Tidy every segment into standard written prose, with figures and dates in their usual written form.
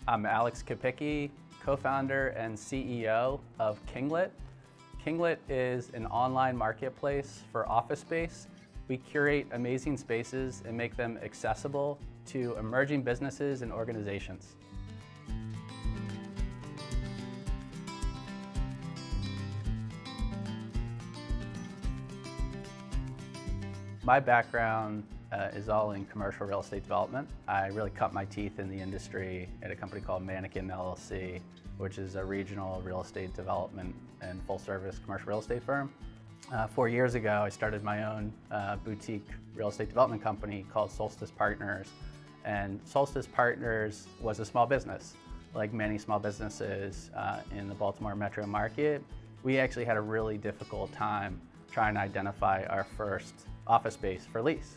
I'm Alex Kopicki, co-founder and CEO of Kinglet. Kinglet is an online marketplace for office space. We curate amazing spaces and make them accessible to emerging businesses and organizations. My background is all in commercial real estate development. I really cut my teeth in the industry at a company called Mannequin LLC, which is a regional real estate development and full-service commercial real estate firm. 4 years ago, I started my own boutique real estate development company called Solstice Partners. And Solstice Partners was a small business. Like many small businesses in the Baltimore metro market, we actually had a really difficult time trying to identify our first office space for lease.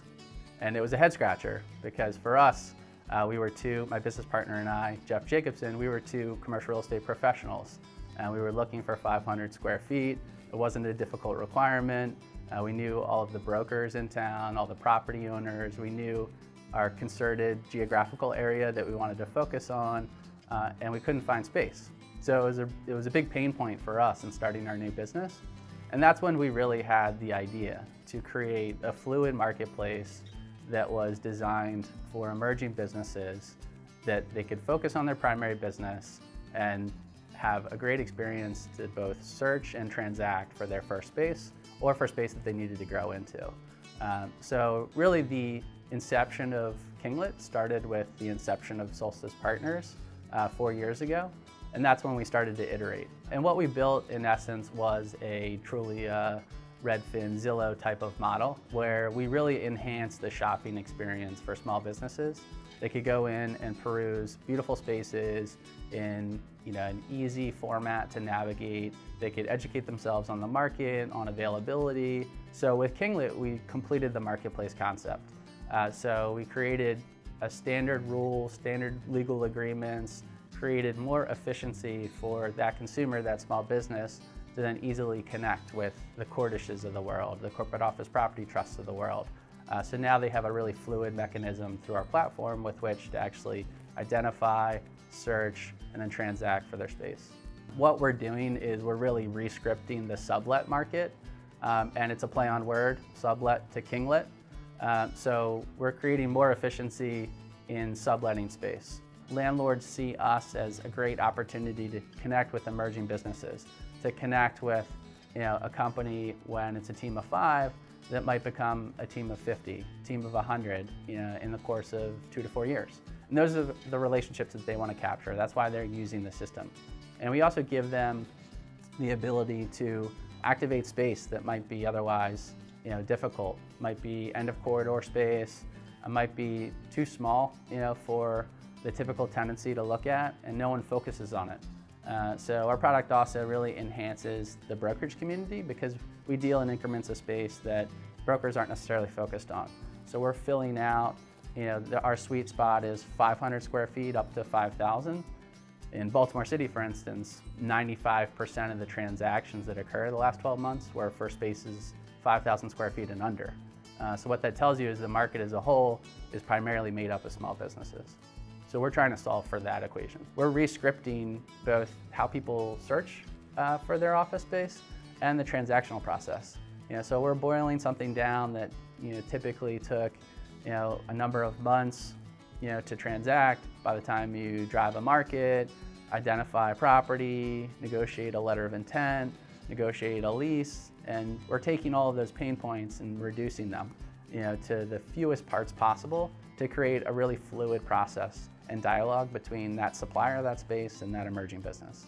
And it was a head scratcher because for us, my business partner and I, Jeff Jacobson, we were two commercial real estate professionals. And we were looking for 500 square feet. It wasn't a difficult requirement. We knew all of the brokers in town, all the property owners. We knew our concerted geographical area that we wanted to focus on, and we couldn't find space. So it was a big pain point for us in starting our new business. And that's when we really had the idea to create a fluid marketplace that was designed for emerging businesses, that they could focus on their primary business and have a great experience to both search and transact for their first space or for space that they needed to grow into. So really the inception of Kinglet started with the inception of Solstice Partners 4 years ago. And that's when we started to iterate. And what we built in essence was a truly Redfin, Zillow type of model where we really enhanced the shopping experience for small businesses. They could go in and peruse beautiful spaces in an easy format to navigate. They could educate themselves on the market, on availability. So with Kinglet, we completed the marketplace concept. So we created a standard rule, standard legal agreements, created more efficiency for that consumer, that small business, to then easily connect with the Cordishes of the world, the corporate office property trusts of the world. So now they have a really fluid mechanism through our platform with which to actually identify, search, and then transact for their space. What we're doing is we're really re-scripting the sublet market, and it's a play on word, sublet to Kinglet. So we're creating more efficiency in subletting space. Landlords see us as a great opportunity to connect with emerging businesses, to connect with a company when it's a team of 5 that might become a team of 50, team of 100 in the course of 2 to 4 years. And those are the relationships that they want to capture. That's why they're using the system. And we also give them the ability to activate space that might be otherwise difficult. Might be end of corridor space, it might be too small for the typical tendency to look at, and no one focuses on it. So our product also really enhances the brokerage community because we deal in increments of space that brokers aren't necessarily focused on. So we're filling out, our sweet spot is 500 square feet up to 5,000. In Baltimore City, for instance, 95% of the transactions that occur the last 12 months were for spaces 5,000 square feet and under. So what that tells you is the market as a whole is primarily made up of small businesses. So we're trying to solve for that equation. We're re-scripting both how people search for their office space and the transactional process. So we're boiling something down that typically took a number of months to transact. By the time you drive a market, identify a property, negotiate a letter of intent, negotiate a lease, and we're taking all of those pain points and reducing them to the fewest parts possible to create a really fluid process and dialogue between that supplier of that space and that emerging business.